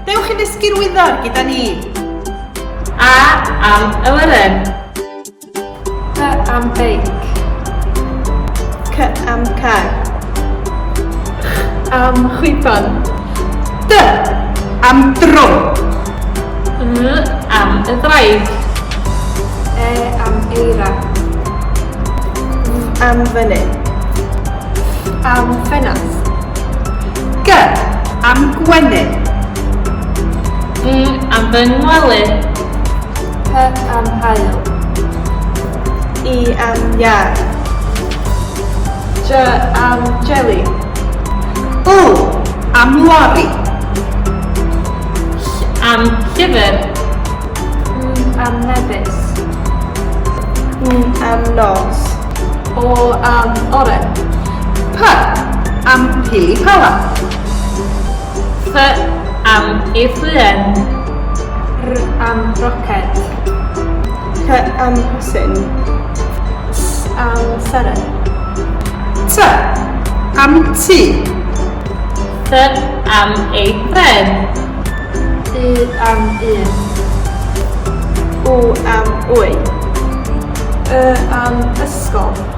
Dewch i ddysgu'r Wyddor gyda ni. A am awyren. B am beic. C am car. Am chwipan. D am dro. Am y ddraig. E am eira. Am fyny. Am ffenast. G am gwenu. Am fy ngwely. P am hael. I am iar. J am jelly. O am lori. Am llyfr. Am nefys. Am nos. O am oren. P am pili pala. F am eithluen. R am roced. C am hwsyn. S am seren. T am tŷ. T am eithred. U am un. W am wy. Y am ysgol.